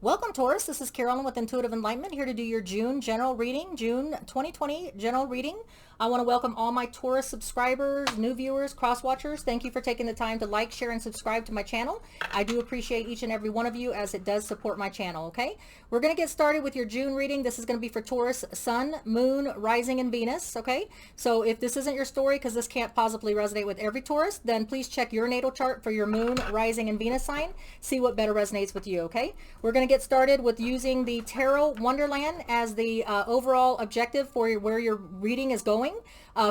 Welcome, Taurus. This is Carolyn with Intuitive Enlightenment, here to do your June general reading, June 2020 general reading. I want to welcome all my Taurus subscribers, new viewers, cross-watchers. Thank you for taking the time to like, share, and subscribe to my channel. I do appreciate each and every one of you, as it does support my channel, okay? We're going to get started with your June reading. This is going to be for Taurus, Sun, Moon, Rising, and Venus, okay? So if this isn't your story, because this can't possibly resonate with every Taurus, then please check your natal chart for your Moon, Rising, and Venus sign. See what better resonates with you, okay? We're going to get started with using the Tarot Wonderland as the overall objective for where your reading is going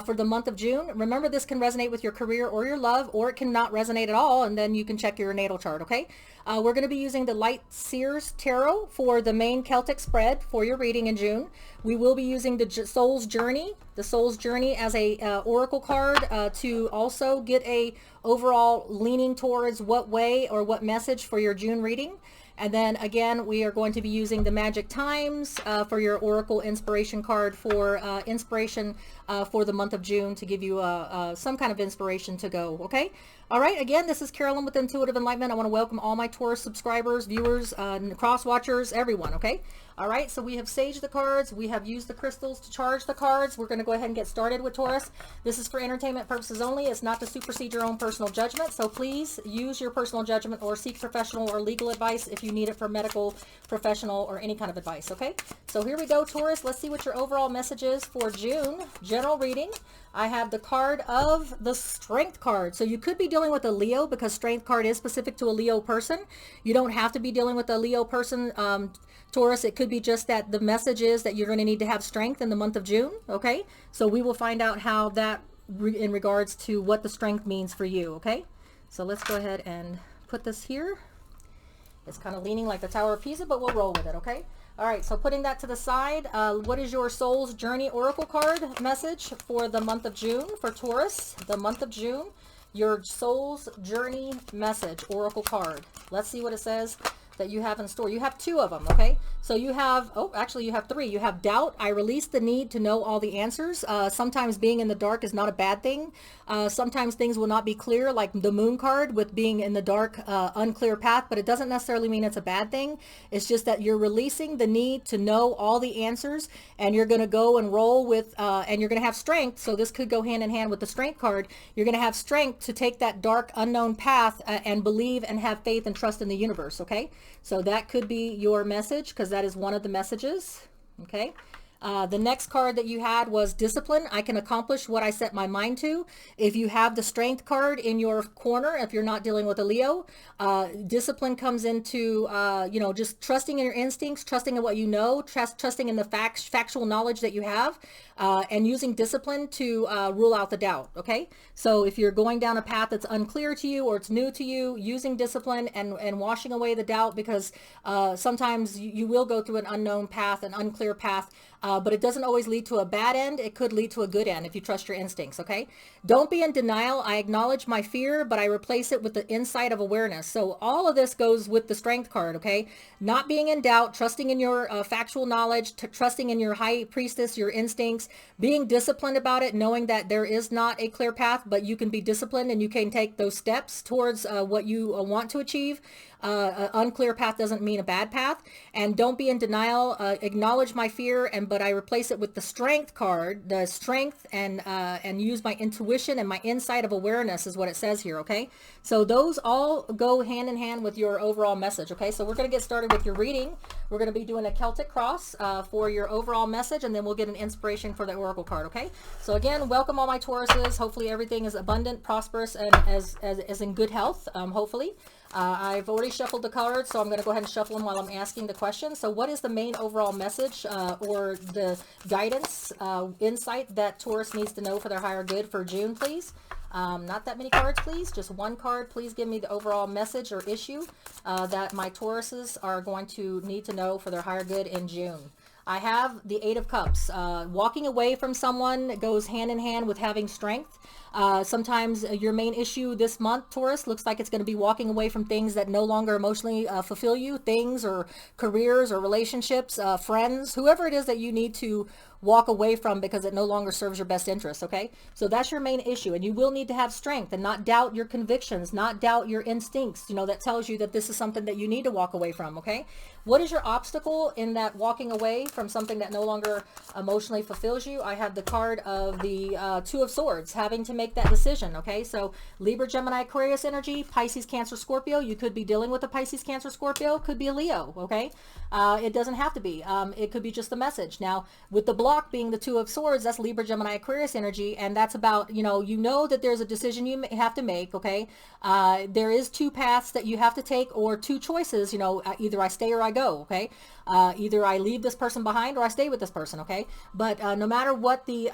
for the month of June. Remember, this can resonate with your career or your love, or it can not resonate at all, and then you can check your natal chart, okay? We're going to be using the Light Seers Tarot for the main Celtic spread for your reading in June. We will be using the Soul's Journey, as a oracle card to also get a overall leaning towards what way or what message for your June reading. And then again, we are going to be using the Magic Times for your Oracle Inspiration card for inspiration for the month of June, to give you some kind of inspiration to go, okay? All right, again, this is Carolyn with Intuitive Enlightenment. I want to welcome all my Taurus subscribers, viewers, cross-watchers, everyone, okay? All right, so we have saged the cards. We have used the crystals to charge the cards. We're going to go ahead and get started with Taurus. This is for entertainment purposes only. It's not to supersede your own personal judgment, so please use your personal judgment or seek professional or legal advice if you need it for medical, professional, or any kind of advice, okay? So here we go, Taurus. Let's see what your overall message is for June. General reading. I have the card of the Strength card. So you could be dealing with a Leo, because Strength card is specific to a Leo person. You don't have to be dealing with a Leo person, Taurus. It could be just that the message is that you're going to need to have strength in the month of June, okay? So we will find out how that in regards to what the strength means for you, okay? So let's go ahead and put this here. It's kind of leaning like the Tower of Pisa, but we'll roll with it, okay? All right, so putting that to the side, what is your Soul's Journey Oracle card message for the month of June for Taurus? The month of June, your Soul's Journey message Oracle card. Let's see what it says that you have in store. You have two of them, okay? So you have, oh, actually you have three. You have doubt. I release the need to know all the answers. Sometimes being in the dark is not a bad thing. Sometimes things will not be clear, like the Moon card with being in the dark, unclear path, but it doesn't necessarily mean it's a bad thing. It's just that you're releasing the need to know all the answers, and you're going to go and roll with, and you're going to have strength. So this could go hand in hand with the Strength card. You're going to have strength to take that dark, unknown path and believe and have faith and trust in the universe, okay? So that could be your message, because that is one of the messages, okay? The next card that you had was Discipline. I can accomplish what I set my mind to. If you have the Strength card in your corner, if you're not dealing with a Leo, discipline comes into, just trusting in your instincts, trusting in what you know, trusting in the factual knowledge that you have, and using discipline to rule out the doubt, okay? So if you're going down a path that's unclear to you or it's new to you, using discipline and washing away the doubt, because sometimes you will go through an unknown path, an unclear path, but it doesn't always lead to a bad end. It could lead to a good end if you trust your instincts, okay? Don't be in denial. I acknowledge my fear, but I replace it with the insight of awareness. So all of this goes with the Strength card, okay? Not being in doubt, trusting in your factual knowledge, trusting in your high priestess, your instincts, being disciplined about it, knowing that there is not a clear path, but you can be disciplined and you can take those steps towards what you want to achieve. An unclear path doesn't mean a bad path. And don't be in denial. Acknowledge my fear, but I replace it with the Strength card, the strength, and use my intuition and my insight of awareness is what it says here, okay? So those all go hand in hand with your overall message, okay? So we're going to get started with your reading. We're going to be doing a Celtic cross for your overall message, and then we'll get an inspiration for the Oracle card, okay? So again, welcome all my Tauruses. Hopefully everything is abundant, prosperous, and as in good health, hopefully. I've already shuffled the cards, so I'm going to go ahead and shuffle them while I'm asking the question. So what is the main overall message or the guidance, insight that Taurus needs to know for their higher good for June, please? Not that many cards, please. Just one card. Please give me the overall message or issue that my Tauruses are going to need to know for their higher good in June. I have the Eight of Cups. Walking away from someone goes hand in hand with having strength. Sometimes your main issue this month, Taurus, looks like it's going to be walking away from things that no longer emotionally fulfill you, things or careers or relationships, friends, whoever it is that you need to walk away from because it no longer serves your best interest, okay? So that's your main issue, and you will need to have strength and not doubt your convictions, not doubt your instincts, you know, that tells you that this is something that you need to walk away from, okay? What is your obstacle in that walking away from something that no longer emotionally fulfills you? I have the card of the Two of Swords, having to make that decision, okay? So Libra, Gemini, Aquarius energy, Pisces, Cancer, Scorpio. You could be dealing with a Pisces, Cancer, Scorpio, could be a Leo, okay? It doesn't have to be. It could be just a message. Now, with the block being the Two of Swords, that's Libra, Gemini, Aquarius energy, and that's about, you know that there's a decision you have to make, okay? There is two paths that you have to take, or two choices, you know, either I stay or I go, okay? Either I leave this person behind or I stay with this person, okay? But no matter what the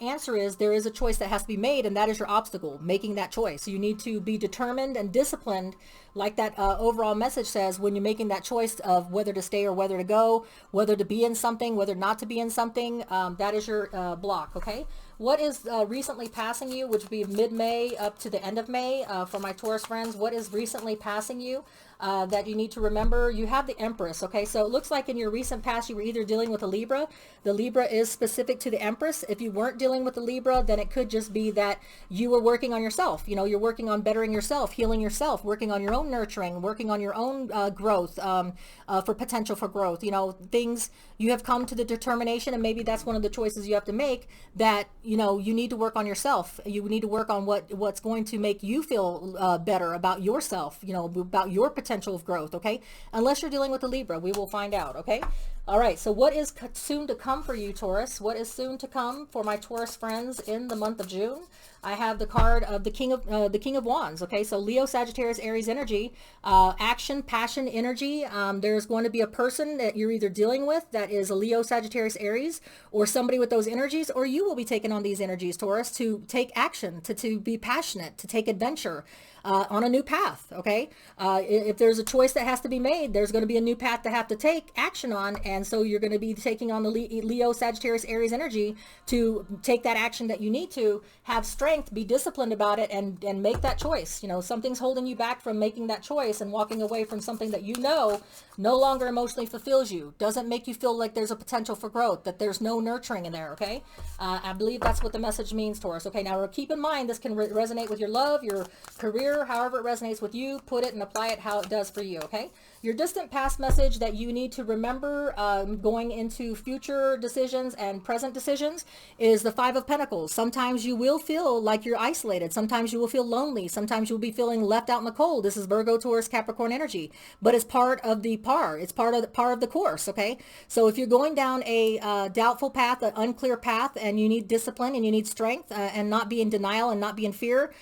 answer is, there is a choice that has to be made, and that is your obstacle, making that choice. You need to be determined and disciplined, like that overall message says, when you're making that choice of whether to stay or whether to go, whether to be in something, whether not to be in something. That is your block, okay? What is recently passing you, which would be mid-May up to the end of May for my Taurus friends? What is recently passing you that you need to remember? You have the Empress, okay? So it looks like in your recent past you were either dealing with a Libra. The Libra is specific to the Empress. If you weren't dealing with the Libra, then it could just be that you were working on yourself. You know, you're working on bettering yourself, healing yourself, working on your own nurturing, working on your own growth for potential for growth. You know, things you have come to the determination, and maybe that's one of the choices you have to make, that, you know, you need to work on yourself. You need to work on what's going to make you feel better about yourself, you know, about your potential of growth, okay? Unless you're dealing with a Libra, we will find out, okay? All right, so what is soon to come for you, Taurus? What is soon to come for my Taurus friends in the month of June? I have the card of the King of Wands, okay? So Leo, Sagittarius, Aries energy, action, passion, energy. There's going to be a person that you're either dealing with that is a Leo, Sagittarius, Aries, or somebody with those energies, or you will be taking on these energies, Taurus, to take action, to be passionate, to take adventure. On a new path, okay? If there's a choice that has to be made, there's going to be a new path to have to take action on, and so you're going to be taking on the Leo, Sagittarius, Aries energy to take that action that you need to, have strength, be disciplined about it, and make that choice. You know, something's holding you back from making that choice and walking away from something that you know no longer emotionally fulfills you, doesn't make you feel like there's a potential for growth, that there's no nurturing in there, okay? I believe that's what the message means, Taurus. Okay, now keep in mind, this can resonate with your love, your career, however it resonates with you. Put it and apply it how it does for you, okay? Your distant past message that you need to remember going into future decisions and present decisions is the Five of Pentacles. Sometimes you will feel like you're isolated. Sometimes you will feel lonely. Sometimes you'll be feeling left out in the cold. This is Virgo, Taurus, Capricorn energy, but it's part of the par. It's part of the course, okay? So if you're going down a doubtful path, an unclear path, and you need discipline and you need strength and not be in denial and not be in fear,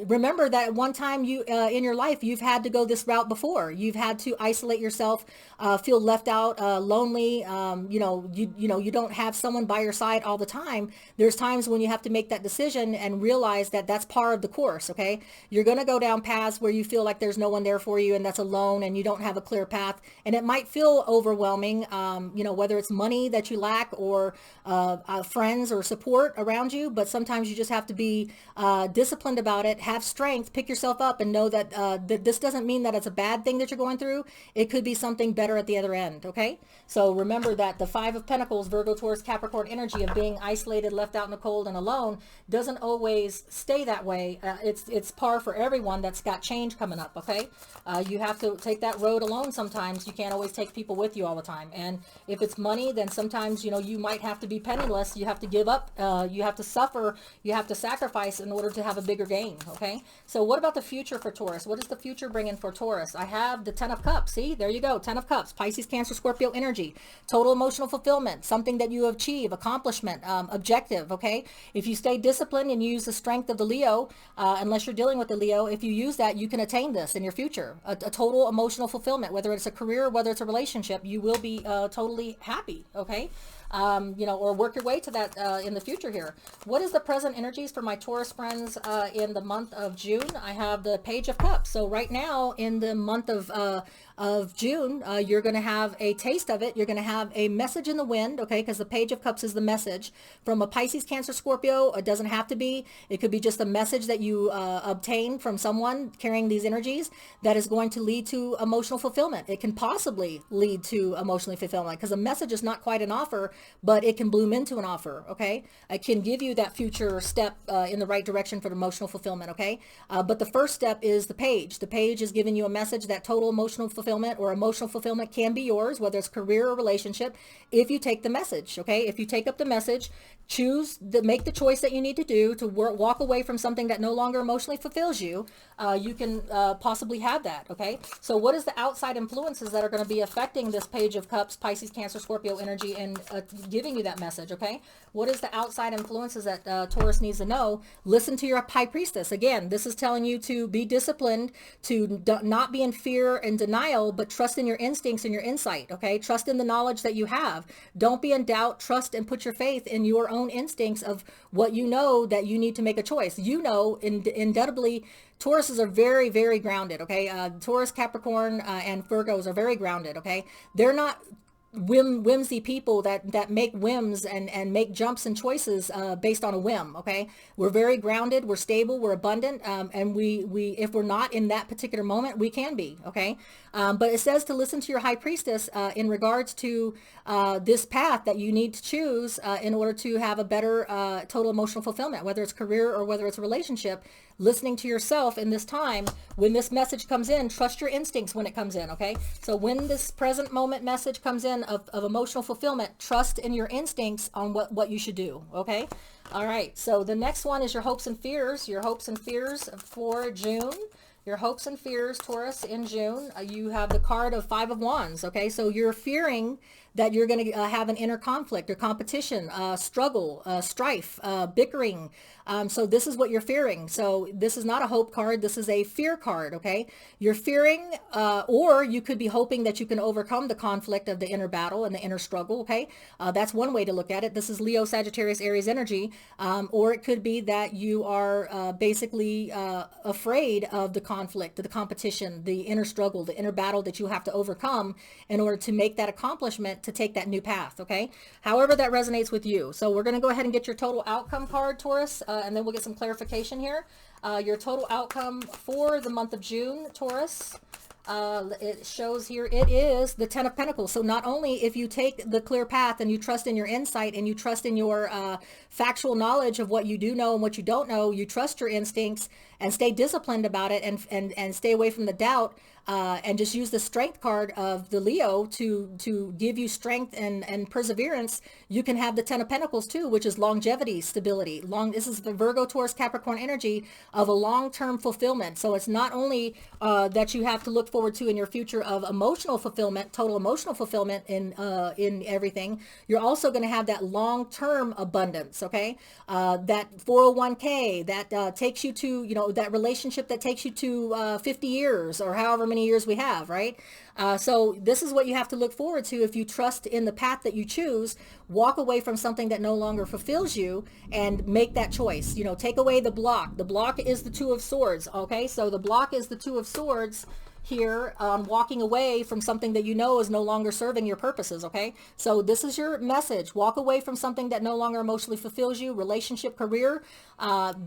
remember that at one time you in your life you've had to go this route before. You've had to isolate yourself, feel left out, lonely. You don't have someone by your side all the time. There's times when you have to make that decision and realize that that's part of the course. Okay, you're going to go down paths where you feel like there's no one there for you, and that's alone, and you don't have a clear path, and it might feel overwhelming. Whether it's money that you lack or friends or support around you, but sometimes you just have to be disciplined about it, have strength, pick yourself up, and know that this doesn't mean that it's a bad thing that you're going through. It could be something better at the other end, okay? So remember that the Five of Pentacles, Virgo, Taurus, Capricorn energy of being isolated, left out in the cold, and alone doesn't always stay that way. It's par for everyone that's got change coming up, okay? You have to take that road alone sometimes. You can't always take people with you all the time. And if it's money, then sometimes, you might have to be penniless. You have to give up. You have to suffer. You have to sacrifice in order to have a bigger gain, okay? So what about the future for Taurus? What is the future bringing for Taurus? I have the Ten of Cups. See, there you go. Ten of Cups, Pisces, Cancer, Scorpio energy, total emotional fulfillment, something that you achieve, accomplishment, objective, okay? If you stay disciplined and use the strength of the Leo, unless you're dealing with the Leo, if you use that, you can attain this in your future, a total emotional fulfillment, whether it's a career, whether it's a relationship, you will be totally happy, okay? Or work your way to that in the future here. What is the present energies for my Taurus friends in the month of June? I have the Page of Cups. So right now in the month of of June, you're going to have a taste of it. You're going to have a message in the wind, okay, because the Page of Cups is the message from a Pisces, Cancer, Scorpio. It doesn't have to be. It could be just a message that you obtain from someone carrying these energies that is going to lead to emotional fulfillment. It can possibly lead to emotional fulfillment because a message is not quite an offer, but it can bloom into an offer, okay? It can give you that future step in the right direction for emotional fulfillment, okay? But the first step is the Page. The Page is giving you a message that total emotional fulfillment or emotional fulfillment can be yours, whether it's career or relationship, if you take the message, okay? If you take up the message, make the choice that you need to do to walk away from something that no longer emotionally fulfills you, you can possibly have that, okay? So what is the outside influences that are going to be affecting this Page of Cups, Pisces, Cancer, Scorpio energy and giving you that message, okay? What is the outside influences that Taurus needs to know? Listen to your High Priestess. Again, this is telling you to be disciplined, to not be in fear and denial, but trust in your instincts and your insight, okay? Trust in the knowledge that you have. Don't be in doubt. Trust and put your faith in your own instincts of what you know that you need to make a choice. You know, indubitably, Tauruses are very, very grounded, okay? Taurus, Capricorn, and Virgos are very grounded, okay? They're not whimsy people that make whims and make jumps and choices based on a whim, okay? We're very grounded, we're stable, we're abundant, and we if we're not in that particular moment, we can be, okay? But it says to listen to your High Priestess in regards to this path that you need to choose in order to have a better total emotional fulfillment, whether it's career or whether it's a relationship. Listening to yourself in this time, when this message comes in, trust your instincts when it comes in, okay? So when this present moment message comes in of emotional fulfillment, trust in your instincts on what you should do, okay? All right, so the next one is your hopes and fears. Your hopes and fears for June. Your hopes and fears, Taurus, in June. You have the card of Five of Wands, okay? So you're fearing that you're going to have an inner conflict or competition, struggle, strife, bickering. So this is what you're fearing. So this is not a hope card. This is a fear card, okay? You're fearing, or you could be hoping that you can overcome the conflict of the inner battle and the inner struggle, okay? That's one way to look at it. This is Leo, Sagittarius, Aries energy. Or it could be that you are basically afraid of the conflict, the competition, the inner struggle, the inner battle that you have to overcome in order to make that accomplishment, to take that new path, okay? However that resonates with you. So we're going to go ahead and get your total outcome card, Taurus, and then we'll get some clarification here. Your total outcome for the month of June, Taurus, it shows here it is the Ten of Pentacles. So not only if you take the clear path and you trust in your insight and you trust in your factual knowledge of what you do know and what you don't know, you trust your instincts and stay disciplined about it and stay away from the doubt, and just use the strength card of the Leo to give you strength and perseverance. You can have the Ten of Pentacles too, which is longevity, stability. This is the Virgo, Taurus, Capricorn energy of a long-term fulfillment. So it's not only that you have to look forward to in your future of emotional fulfillment, total emotional fulfillment in everything. You're also going to have that long-term abundance, okay? That 401k that takes you to, that relationship that takes you to 50 years or however many years we have, right? So this is what you have to look forward to if you trust in the path that you choose. Walk away from something that no longer fulfills you and make that choice. Take away the block. The block is the Two of Swords, okay? So the block is the Two of Swords here, walking away from something that you know is no longer serving your purposes, okay? So this is your message. Walk away from something that no longer emotionally fulfills you, relationship, career.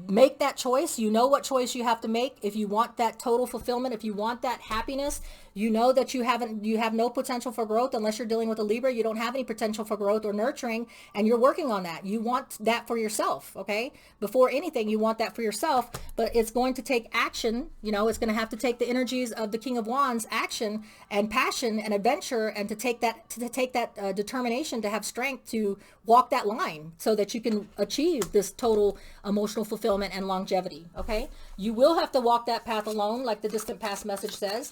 Make that choice. You know what choice you have to make. If you want that total fulfillment, if you want that happiness, you know that you have no potential for growth unless you're dealing with a Libra. You don't have any potential for growth or nurturing, and you're working on that. You want that for yourself, okay? Before anything, you want that for yourself, but it's going to take action. It's going to have to take the energies of the King of Wands, action and passion and adventure, and to take that determination, to have strength to walk that line so that you can achieve this total emotional fulfillment and longevity, okay? You will have to walk that path alone, like the distant past message says.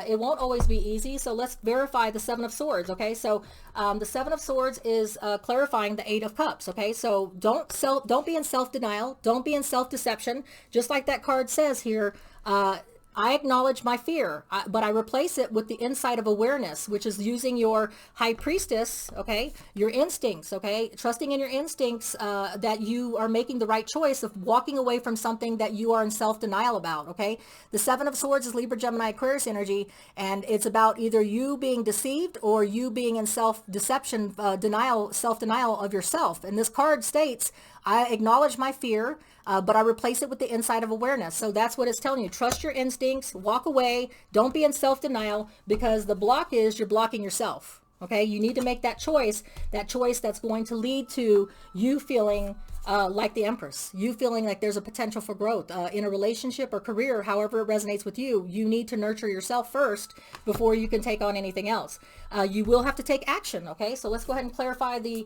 It won't always be easy, so let's verify the Seven of Swords, okay? So the Seven of Swords is clarifying the Eight of Cups, okay? So don't be in self-denial, don't be in self-deception. Just like that card says here, I acknowledge my fear, but I replace it with the insight of awareness, which is using your high priestess, okay, your instincts, okay, trusting in your instincts that you are making the right choice of walking away from something that you are in self-denial about, okay? The Seven of Swords is Libra, Gemini, Aquarius energy, and it's about either you being deceived or you being in self-deception, denial, self-denial of yourself. And this card states, I acknowledge my fear, but I replace it with the insight of awareness. So that's what it's telling you. Trust your instincts, walk away, don't be in self-denial, because the block is you're blocking yourself. Okay, you need to make that choice that's going to lead to you feeling like the Empress, you feeling like there's a potential for growth in a relationship or career, however it resonates with you. You need to nurture yourself first before you can take on anything else. You will have to take action. Okay, so let's go ahead and clarify the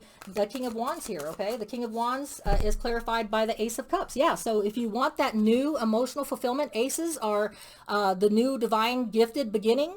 King of Wands here. Okay, the King of Wands is clarified by the Ace of Cups. Yeah, so if you want that new emotional fulfillment, aces are the new divine gifted beginning.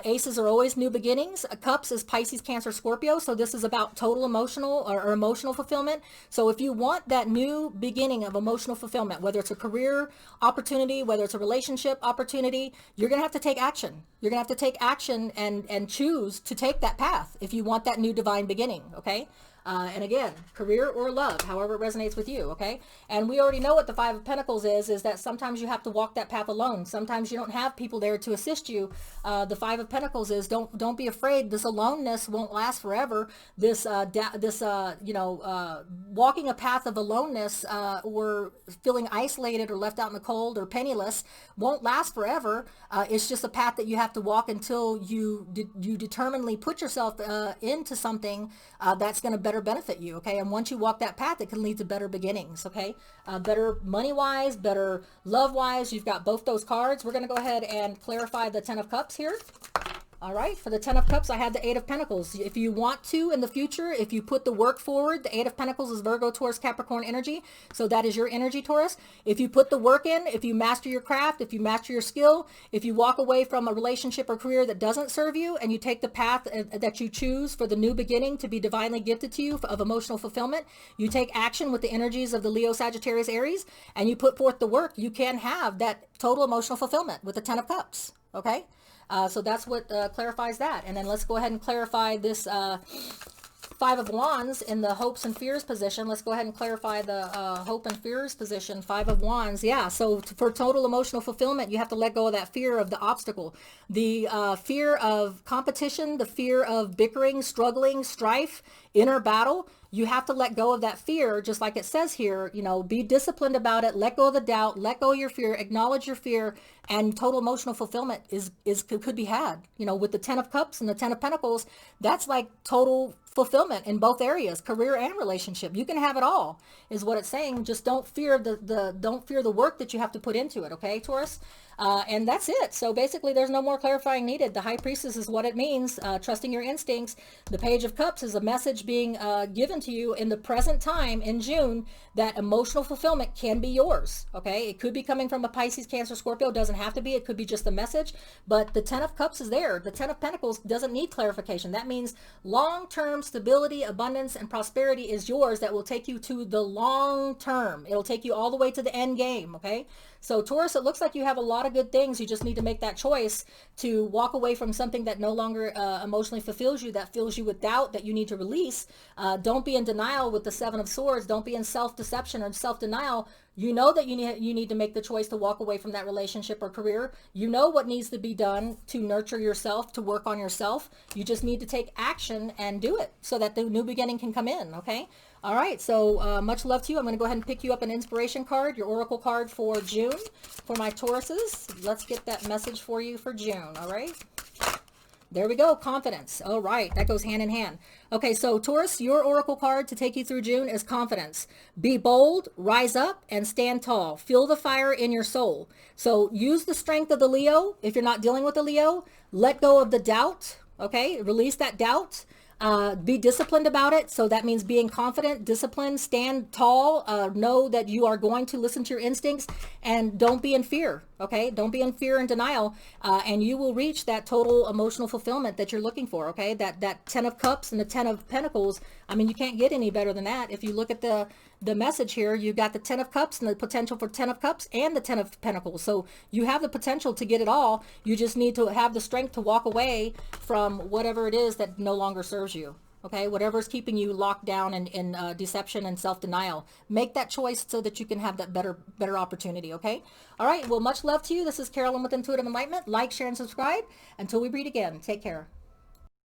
Aces are always new beginnings. Cups is Pisces, Cancer, Scorpio. So this is about total emotional or emotional fulfillment. So if you want that new beginning of emotional fulfillment, whether it's a career opportunity, whether it's a relationship opportunity, you're going to have to take action. You're going to have to take action and choose to take that path if you want that new divine beginning. Okay. And again, career or love, however it resonates with you, okay? And we already know what the Five of Pentacles is that sometimes you have to walk that path alone. Sometimes you don't have people there to assist you. The Five of Pentacles is don't be afraid. This aloneness won't last forever. This walking a path of aloneness or feeling isolated or left out in the cold or penniless won't last forever. It's just a path that you have to walk until you determinedly put yourself into something that's going to better benefit you, okay? And once you walk that path, it can lead to better beginnings, okay? Better money-wise, better love-wise. You've got both those cards. We're going to go ahead and clarify the Ten of Cups here. All right, for the Ten of Cups, I had the Eight of Pentacles. If you want to in the future, if you put the work forward, the Eight of Pentacles is Virgo, Taurus, Capricorn energy. So that is your energy, Taurus. If you put the work in, if you master your craft, if you master your skill, if you walk away from a relationship or career that doesn't serve you and you take the path that you choose for the new beginning to be divinely gifted to you of emotional fulfillment, you take action with the energies of the Leo, Sagittarius, Aries, and you put forth the work, you can have that total emotional fulfillment with the Ten of Cups, okay? So that's what clarifies that. And then let's go ahead and clarify this Five of Wands in the hopes and fears position. Let's go ahead and clarify the hope and fears position. Five of Wands. Yeah. So for total emotional fulfillment, you have to let go of that fear of the obstacle, the fear of competition, the fear of bickering, struggling, strife, inner battle. You have to let go of that fear, just like it says here, be disciplined about it, let go of the doubt, let go of your fear, acknowledge your fear, and total emotional fulfillment could be had. With the Ten of Cups and the Ten of Pentacles, that's like total fulfillment in both areas, career and relationship. You can have it all, is what it's saying. Just don't fear the work that you have to put into it, okay, Taurus? And that's it. So basically there's no more clarifying needed. The High Priestess is what it means, trusting your instincts. The Page of Cups is a message being given to you in the present time in June that emotional fulfillment can be yours, okay? It could be coming from a Pisces, Cancer, Scorpio. Doesn't have to be. It could be just a message. But the Ten of Cups is there. The Ten of Pentacles doesn't need clarification. That means long-term stability, abundance, and prosperity is yours that will take you to the long term. It'll take you all the way to the end game, okay? So Taurus, it looks like you have a lot of good things. You just need to make that choice to walk away from something that no longer emotionally fulfills you, that fills you with doubt, that you need to release. Don't be in denial with the Seven of Swords. Don't be in self-deception or self-denial. You know that you need to make the choice to walk away from that relationship or career. You know what needs to be done to nurture yourself, to work on yourself. You just need to take action and do it so that the new beginning can come in, okay? All right, so much love to you. I'm going to go ahead and pick you up an inspiration card, your oracle card for June for my Tauruses. Let's get that message for you for June, all right? There we go, confidence. All right, that goes hand in hand. Okay, so Taurus, your oracle card to take you through June is confidence. Be bold, rise up, and stand tall. Feel the fire in your soul. So use the strength of the Leo. If you're not dealing with the Leo, let go of the doubt, okay? Release that doubt. Be disciplined about it. So that means being confident, disciplined, stand tall, know that you are going to listen to your instincts, and don't be in fear. Okay. Don't be in fear and denial. And you will reach that total emotional fulfillment that you're looking for. Okay. That Ten of Cups and the Ten of Pentacles. I mean, you can't get any better than that. If you look at the the message here, you got the 10 of Cups and the potential for 10 of Cups and the 10 of Pentacles. So you have the potential to get it all. You just need to have the strength to walk away from whatever it is that no longer serves you. Okay, whatever's keeping you locked down in deception and self-denial, make that choice so that you can have that better opportunity. Okay, all right, well, much love to you. This is Carolyn with Intuitive Enlightenment. Like, share, and subscribe. Until we meet again, take care.